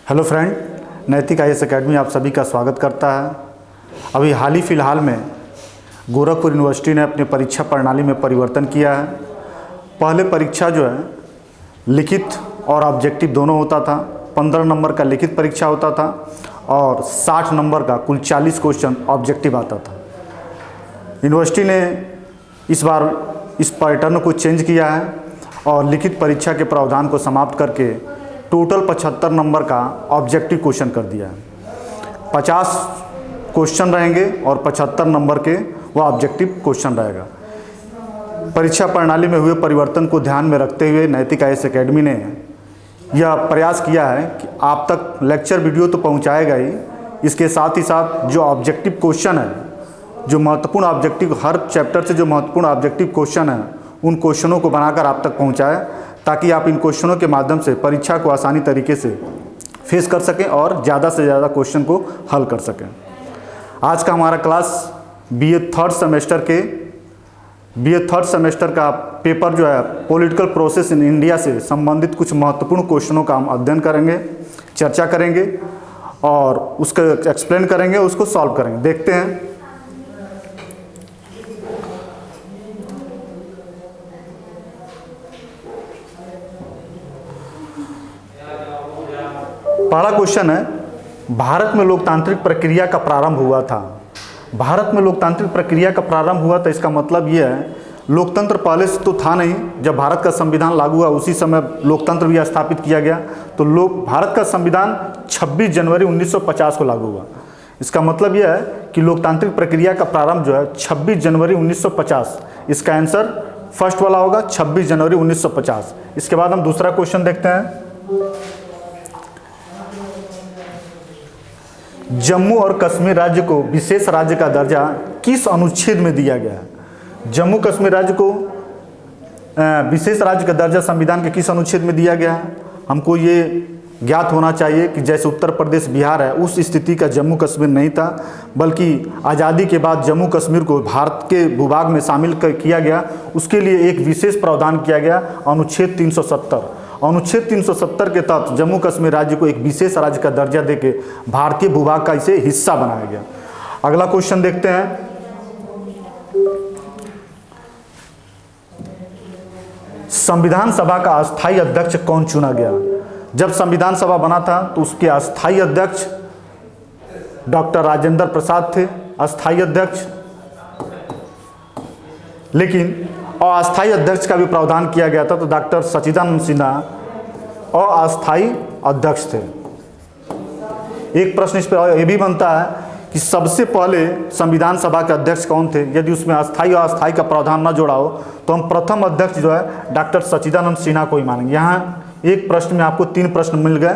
Hello friend, नैतिक IAS academy आप सभी का स्वागत करता है। अभी हाल ही फिलहाल में गोरखपुर यूनिवर्सिटी ने अपनी परीक्षा प्रणाली में परिवर्तन किया है। पहले परीक्षा जो है लिखित और ऑब्जेक्टिव दोनों होता था। 15 नंबर का लिखित परीक्षा होता था और 60 नंबर का कुल 40 क्वेश्चन ऑब्जेक्टिव आता था। यूनिवर्सिटी ने इस बार इस पैटर्न को चेंज किया है और लिखित परीक्षा के प्रावधान को समाप्त करके टोटल 75 नंबर का ऑब्जेक्टिव क्वेश्चन कर दिया है। 50 क्वेश्चन रहेंगे और 75 नंबर के वो ऑब्जेक्टिव क्वेश्चन रहेगा। परीक्षा प्रणाली में हुए परिवर्तन को ध्यान में रखते हुए नैतिक आईएएस एकेडमी ने यह प्रयास किया है कि आप तक लेक्चर वीडियो तो पहुंचाएगा ही, इसके साथ ही साथ जो ऑब्जेक्टिव क्वेश्चन है, जो महत्वपूर्ण ऑब्जेक्टिव, हर चैप्टर से जो महत्वपूर्ण ऑब्जेक्टिव क्वेश्चन है उन क्वेश्चनों को बनाकर आप तक पहुंचाए, ताकि आप इन क्वेश्चनों के माध्यम से परीक्षा को आसानी तरीके से फेस कर सकें और ज़्यादा से ज़्यादा क्वेश्चन को हल कर सकें। आज का हमारा क्लास बीए थर्ड सेमेस्टर का पेपर जो है पॉलिटिकल प्रोसेस इन इंडिया से संबंधित कुछ महत्वपूर्ण क्वेश्चनों का हम अध्ययन करेंगे, चर्चा करेंगे और उसका एक्सप्लेन करेंगे, उसको सॉल्व करेंगे। देखते हैं। पहला क्वेश्चन है, भारत में लोकतांत्रिक प्रक्रिया का प्रारंभ हुआ था। भारत में लोकतांत्रिक प्रक्रिया का प्रारंभ हुआ था, इसका मतलब यह है लोकतंत्र पहले से तो था नहीं। जब भारत का संविधान लागू हुआ उसी समय लोकतंत्र भी स्थापित किया गया। तो भारत का संविधान 26 जनवरी 1950 को लागू हुआ। इसका मतलब यह है कि लोकतांत्रिक प्रक्रिया का प्रारंभ जो है 26 जनवरी 1950। इसका आंसर फर्स्ट वाला होगा, 26 जनवरी 1950। इसके बाद हम दूसरा क्वेश्चन देखते हैं। जम्मू और कश्मीर राज्य को विशेष राज्य का दर्जा किस अनुच्छेद में दिया गया है? जम्मू कश्मीर राज्य को विशेष राज्य का दर्जा संविधान के किस अनुच्छेद में दिया गया है? हमको ये ज्ञात होना चाहिए कि जैसे उत्तर प्रदेश, बिहार है, उस स्थिति का जम्मू कश्मीर नहीं था, बल्कि आज़ादी के बाद जम्मू कश्मीर को भारत के भूभाग में शामिल किया गया। उसके लिए एक विशेष प्रावधान किया गया, अनुच्छेद 370। अनुच्छेद 370 के तहत जम्मू कश्मीर राज्य को एक विशेष राज्य का दर्जा देके भारतीय भूभाग का इसे हिस्सा बनाया गया। अगला क्वेश्चन देखते हैं। संविधान सभा का अस्थायी अध्यक्ष कौन चुना गया? जब संविधान सभा बना था तो उसके अस्थायी अध्यक्ष डॉक्टर राजेंद्र प्रसाद थे, अस्थायी अध्यक्ष। लेकिन अस्थायी अध्यक्ष का भी प्रावधान किया गया था, तो डॉक्टर सच्चिदानंद सिन्हा अस्थायी अध्यक्ष थे। एक प्रश्न इस पर यह भी बनता है कि सबसे पहले संविधान सभा के अध्यक्ष कौन थे? यदि उसमें अस्थायी और अस्थायी का प्रावधान न जोड़ा हो तो हम प्रथम अध्यक्ष जो है डॉक्टर सच्चिदानंद सिन्हा को ही मानेंगे। यहाँ एक प्रश्न में आपको 3 प्रश्न मिल गए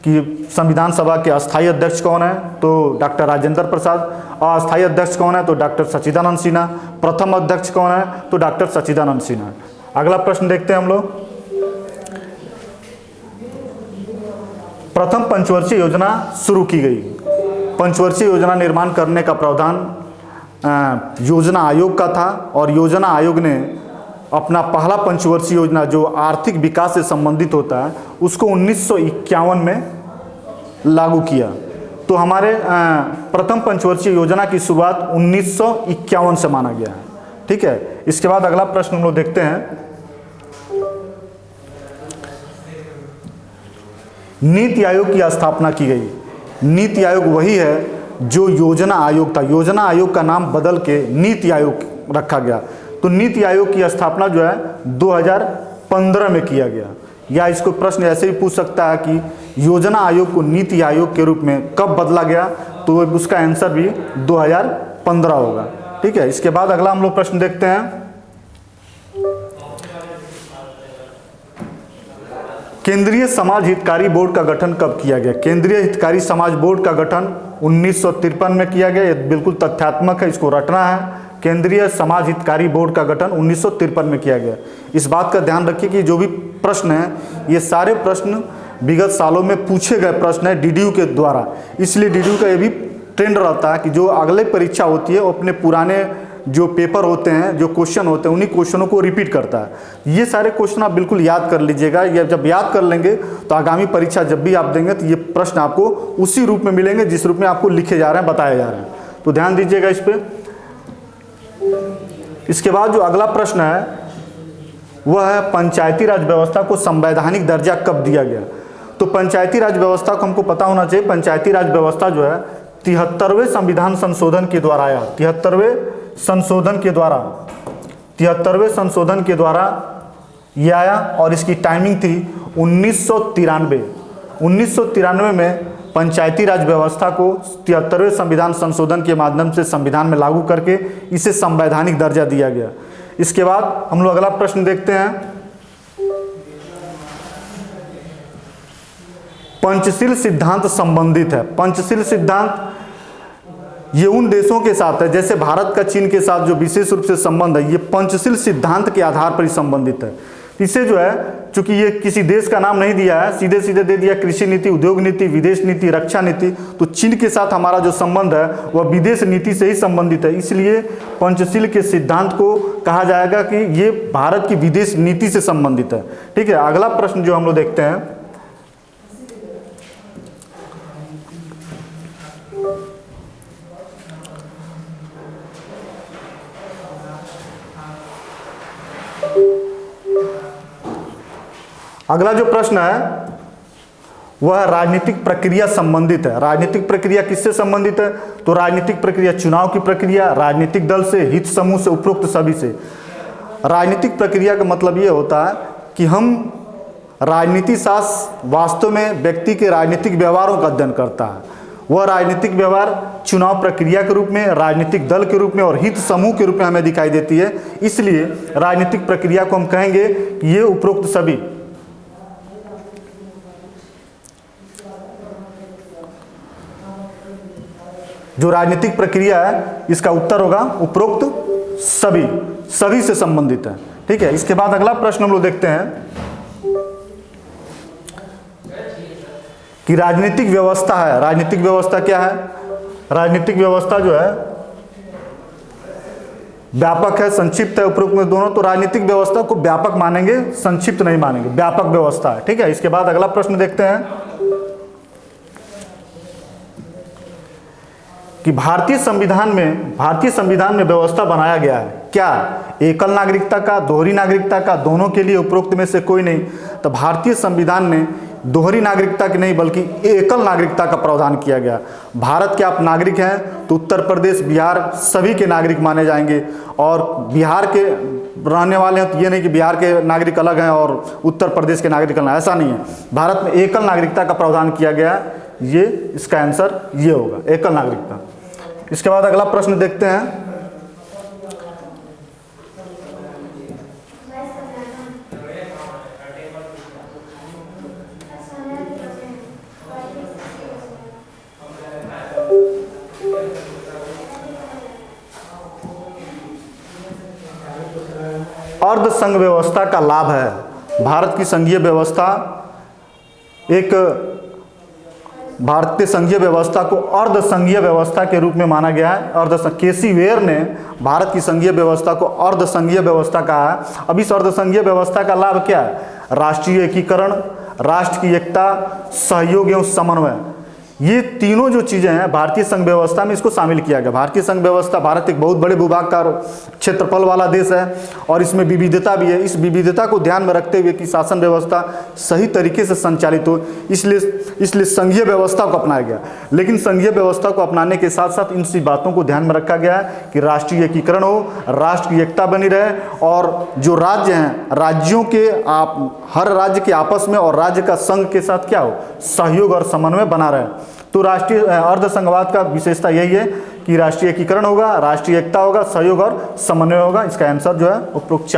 कि संविधान सभा के अस्थायी अध्यक्ष कौन है, तो डॉक्टर राजेंद्र प्रसाद। अस्थायी अध्यक्ष कौन है, तो डॉक्टर सच्चिदानंद सिन्हा। प्रथम अध्यक्ष कौन है, तो डॉक्टर सच्चिदानंद सिन्हा। अगला प्रश्न देखते हैं हम लोग। प्रथम पंचवर्षीय योजना शुरू की गई। पंचवर्षीय योजना निर्माण करने का प्रावधान योजना आयोग का था और योजना आयोग ने अपना पहला पंचवर्षीय योजना जो आर्थिक विकास से संबंधित होता है उसको 1951 में लागू किया। तो हमारे प्रथम पंचवर्षीय योजना की शुरुआत 1951 से माना गया है। ठीक है। इसके बाद अगला प्रश्न हम लोग देखते हैं। नीति आयोग की स्थापना की गई। नीति आयोग वही है जो योजना आयोग था। योजना आयोग का नाम बदल के नीति आयोग रखा गया। तो नीति आयोग की स्थापना जो है 2015 में किया गया। या इसको प्रश्न ऐसे भी पूछ सकता है कि योजना आयोग को नीति आयोग के रूप में कब बदला गया, तो उसका आंसर भी 2015 होगा। ठीक है। इसके बाद अगला हम लोग प्रश्न देखते हैं। केंद्रीय समाज हितकारी बोर्ड का गठन कब किया गया? केंद्रीय हितकारी समाज बोर्ड का गठन 1953 में किया गया। ये बिल्कुल तथ्यात्मक है, इसको रटना है। केंद्रीय समाज हितकारी बोर्ड का गठन 1953 में किया गया। इस बात का ध्यान रखिए कि जो भी प्रश्न हैं ये सारे प्रश्न विगत सालों में पूछे गए प्रश्न है डीडीयू के द्वारा। इसलिए डीडीयू का ये भी ट्रेंड रहता है कि जो अगले परीक्षा होती है वो अपने पुराने जो पेपर होते हैं, जो क्वेश्चन होते हैं, उन्हीं क्वेश्चनों को रिपीट करता है। ये सारे क्वेश्चन आप बिल्कुल याद कर लीजिएगा। ये जब याद कर लेंगे तो आगामी परीक्षा जब भी आप देंगे तो ये प्रश्न आपको उसी रूप में मिलेंगे जिस रूप में आपको लिखे जा रहे हैं, बताए जा रहे हैं। तो ध्यान दीजिएगा इस पर। इसके बाद जो अगला प्रश्न है वह है पंचायती राज व्यवस्था को संवैधानिक दर्जा कब दिया गया। तो पंचायती राज व्यवस्था को हमको पता होना चाहिए। पंचायती राज व्यवस्था जो है 73वें संविधान संशोधन के द्वारा आया। 73वें संशोधन के द्वारा ये आया और इसकी टाइमिंग थी 1993। 1993 में पंचायती राज व्यवस्था को 73वें संविधान संशोधन के माध्यम से संविधान में लागू करके इसे संवैधानिक दर्जा दिया गया। इसके बाद हम लोग अगला प्रश्न देखते हैं। पंचशील सिद्धांत संबंधित है। पंचशील सिद्धांत ये उन देशों के साथ है, जैसे भारत का चीन के साथ जो विशेष रूप से संबंध है, ये पंचशील सिद्धांत के आधार पर ही संबंधित है। इसे जो है, चूंकि ये किसी देश का नाम नहीं दिया है, सीधे सीधे दे दिया कृषि नीति, उद्योग नीति, विदेश नीति, रक्षा नीति। तो चीन के साथ हमारा जो संबंध है वह विदेश नीति से ही संबंधित है। इसलिए पंचशील के सिद्धांत को कहा जाएगा कि ये भारत की विदेश नीति से संबंधित है। ठीक है, अगला प्रश्न जो हम लोग देखते हैं, अगला जो प्रश्न है वह राजनीतिक प्रक्रिया संबंधित है। राजनीतिक प्रक्रिया किससे संबंधित है? तो राजनीतिक प्रक्रिया चुनाव की प्रक्रिया, राजनीतिक दल से, हित समूह से, उपरोक्त सभी से। राजनीतिक प्रक्रिया का मतलब ये होता है कि हम राजनीति शास्त्र वास्तव में व्यक्ति के राजनीतिक व्यवहारों का अध्ययन करता है। वह राजनीतिक व्यवहार चुनाव प्रक्रिया के रूप में, राजनीतिक दल के रूप में और हित समूह के रूप में हमें दिखाई देती है। इसलिए राजनीतिक प्रक्रिया को हम कहेंगे कि ये उपरोक्त सभी। जो राजनीतिक प्रक्रिया है इसका उत्तर होगा उपरोक्त सभी, सभी से संबंधित है। ठीक है, इसके बाद अगला प्रश्न हम लोग देखते हैं कि राजनीतिक व्यवस्था है। राजनीतिक व्यवस्था क्या है? राजनीतिक व्यवस्था जो है व्यापक है, संक्षिप्त है, उपरोक्त में दोनों। तो राजनीतिक व्यवस्था को व्यापक मानेंगे, संक्षिप्त नहीं मानेंगे, व्यापक व्यवस्था है। ठीक है, इसके बाद अगला प्रश्न देखते हैं कि भारतीय संविधान में व्यवस्था बनाया गया है क्या? एकल नागरिकता का, दोहरी नागरिकता का, दोनों के लिए, उपरोक्त में से कोई नहीं। तो भारतीय संविधान में दोहरी नागरिकता की नहीं बल्कि एकल नागरिकता का प्रावधान किया गया। भारत के आप नागरिक हैं तो उत्तर प्रदेश, बिहार सभी के नागरिक माने जाएंगे। और बिहार के रहने वाले हैं तो ये नहीं कि बिहार के नागरिक अलग हैं और उत्तर प्रदेश के नागरिक अलग हैं, ऐसा नहीं है। भारत में एकल नागरिकता का प्रावधान किया गया है। ये इसका आंसर ये होगा, एकल नागरिकता। इसके बाद अगला प्रश्न देखते हैं अर्ध संघ व्यवस्था का लाभ है। भारत की संघीय व्यवस्था एक भारतीय संघीय व्यवस्था को अर्ध संघीय व्यवस्था के रूप में माना गया है। केसी वेयर ने भारत की संघीय व्यवस्था को अर्ध संघीय व्यवस्था कहा है। अब इस अर्ध संघीय व्यवस्था का लाभ क्या है? राष्ट्रीय एकीकरण, राष्ट्र की एकता, सहयोग एवं समन्वय, ये तीनों जो चीज़ें हैं भारतीय संघ व्यवस्था में इसको शामिल किया गया। भारतीय संघ व्यवस्था, भारत एक बहुत बड़े भूभाग का क्षेत्रफल वाला देश है और इसमें विविधता भी है। इस विविधता को ध्यान में रखते हुए कि शासन व्यवस्था सही तरीके से संचालित हो, इसलिए संघीय व्यवस्था को अपनाया गया। लेकिन संघीय व्यवस्था को अपनाने के साथ साथ इन सी बातों को ध्यान में रखा गया है कि राष्ट्रीय एकीकरण हो, राष्ट्र की एकता बनी रहे और जो राज्य हैं, राज्यों के हर राज्य के आपस में और राज्य का संघ के साथ क्या हो, सहयोग और समन्वय बना रहे। तो राष्ट्रीय अर्ध संघवाद का विशेषता यही है कि राष्ट्रीय एकीकरण होगा, राष्ट्रीय एकता होगा, सहयोग और समन्वय होगा। इसका आंसर जो है उपरोक्त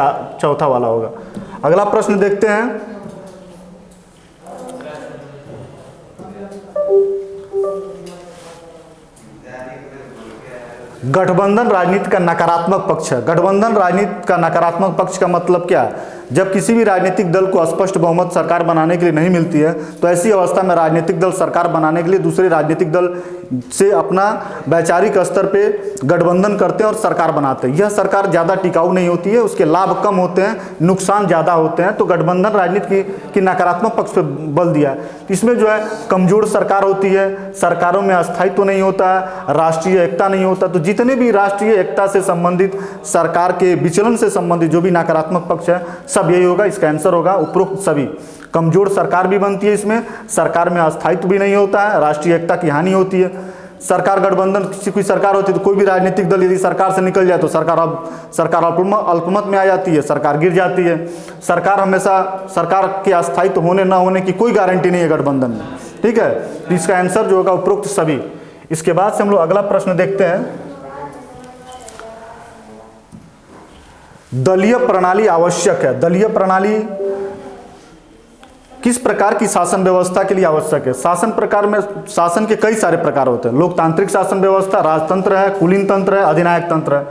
चौथा वाला होगा। अगला प्रश्न देखते हैं गठबंधन राजनीति का नकारात्मक पक्ष है। गठबंधन राजनीति का नकारात्मक पक्ष का मतलब क्या है? जब किसी भी राजनीतिक दल को स्पष्ट बहुमत सरकार बनाने के लिए नहीं मिलती है तो ऐसी अवस्था में राजनीतिक दल सरकार बनाने के लिए दूसरे राजनीतिक दल से अपना वैचारिक स्तर पे गठबंधन करते हैं और सरकार बनाते हैं। यह सरकार ज़्यादा टिकाऊ नहीं होती है, उसके लाभ कम होते हैं, नुकसान ज़्यादा होते हैं। तो गठबंधन राजनीति की नकारात्मक पक्ष पे बल दिया है। इसमें जो है कमजोर सरकार होती है, सरकारों में अस्थायित्व तो नहीं होता है, राष्ट्रीय एकता नहीं होता। तो जितने भी राष्ट्रीय एकता से संबंधित, सरकार के विचलन से संबंधित जो भी नकारात्मक पक्ष है, सब यही होगा, इसका आंसर होगा उपरोक्त सभी। कमजोर सरकार भी बनती है, इसमें सरकार में अस्थायित्व भी नहीं होता है, राष्ट्रीय एकता की हानि होती है। सरकार गठबंधन, किसी कोई सरकार होती है तो कोई भी राजनीतिक दल यदि सरकार से निकल जाए तो सरकार अल्पमत में आ जाती है, सरकार गिर जाती है। सरकार हमेशा, सरकार के अस्थायित्व होने ना होने की कोई गारंटी नहीं है गठबंधन में, ठीक है। तो इसका आंसर जो होगा उपरोक्त सभी। इसके बाद से हम लोग अगला प्रश्न देखते हैं। दलीय प्रणाली आवश्यक है। दलीय प्रणाली किस प्रकार की शासन व्यवस्था के लिए आवश्यक है? शासन प्रकार में, शासन के कई सारे प्रकार होते हैं। लोकतांत्रिक शासन व्यवस्था, राजतंत्र है, कुलीन तंत्र है, अधिनायक तंत्र है।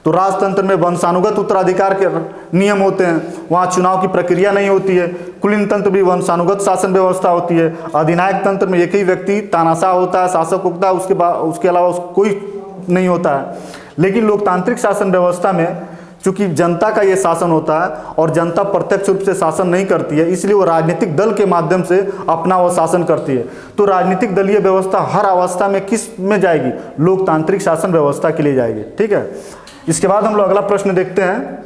तो राजतंत्र में वंशानुगत उत्तराधिकार के नियम होते हैं, वहाँ चुनाव की प्रक्रिया नहीं होती है। कुलीन तंत्र भी वंशानुगत शासन व्यवस्था होती है। अधिनायक तंत्र में एक ही व्यक्ति तानाशाह होता है, शासक होता है, उसके अलावा कोई नहीं होता है। लेकिन लोकतांत्रिक शासन व्यवस्था में चूंकि जनता का ये शासन होता है और जनता प्रत्यक्ष रूप से शासन नहीं करती है, इसलिए वो राजनीतिक दल के माध्यम से अपना वो शासन करती है। तो राजनीतिक दलीय व्यवस्था हर अवस्था में किस में जाएगी? लोकतांत्रिक शासन व्यवस्था के लिए जाएगी, ठीक है। इसके बाद हम लोग अगला प्रश्न देखते हैं।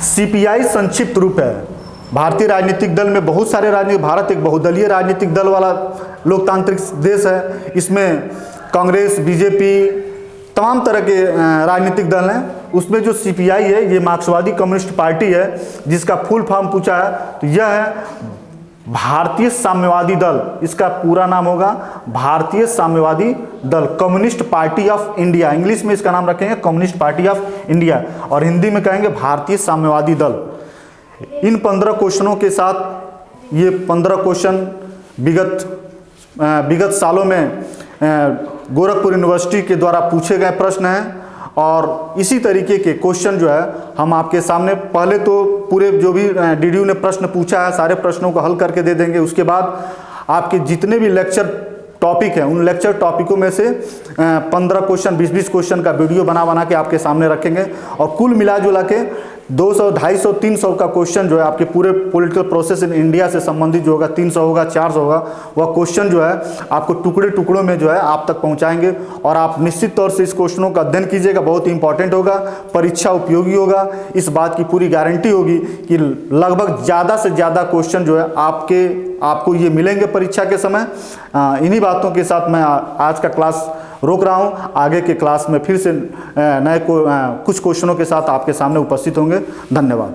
सीपीआई संक्षिप्त रूप है। भारतीय राजनीतिक दल में बहुत सारे राजनीतिक, भारत एक बहुदलीय राजनीतिक दल वाला लोकतांत्रिक देश है। इसमें कांग्रेस, बीजेपी, तमाम तरह के राजनीतिक दल हैं। उसमें जो सीपीआई है, ये मार्क्सवादी कम्युनिस्ट पार्टी है, जिसका फुल फॉर्म पूछा है तो यह है भारतीय साम्यवादी दल। इसका पूरा नाम होगा भारतीय साम्यवादी दल, communist party of India. English में इसका नाम रखेंगे कम्युनिस्ट पार्टी ऑफ इंडिया और हिंदी में कहेंगे भारतीय साम्यवादी दल। इन 15 क्वेश्चनों के साथ, ये 15 क्वेश्चन विगत सालों में गोरखपुर यूनिवर्सिटी के द्वारा पूछे गए प्रश्न हैं और इसी तरीके के क्वेश्चन जो है हम आपके सामने, पहले तो पूरे जो भी डीडीयू ने प्रश्न पूछा है सारे प्रश्नों को हल करके दे देंगे। उसके बाद आपके जितने भी लेक्चर टॉपिक हैं उन लेक्चर टॉपिकों में से 15 क्वेश्चन, 20-20 क्वेश्चन का वीडियो बना के आपके सामने रखेंगे और कुल मिला जुला के 200, 250, 300 का क्वेश्चन जो है आपके पूरे पॉलिटिकल प्रोसेस इन इंडिया से संबंधित जो होगा, 300 होगा, 400 होगा, वह क्वेश्चन जो है आपको टुकड़ों में जो है आप तक पहुंचाएंगे। और आप निश्चित तौर से इस क्वेश्चनों का अध्ययन कीजिएगा, बहुत ही इंपॉर्टेंट होगा, परीक्षा उपयोगी होगा। इस बात की पूरी गारंटी होगी कि लगभग ज़्यादा से ज़्यादा क्वेश्चन जो है आपको ये मिलेंगे परीक्षा के समय। इन्हीं बातों के साथ मैं आज का क्लास रोक रहा हूँ। आगे के क्लास में फिर से कुछ क्वेश्चनों के साथ आपके सामने उपस्थित होंगे। धन्यवाद।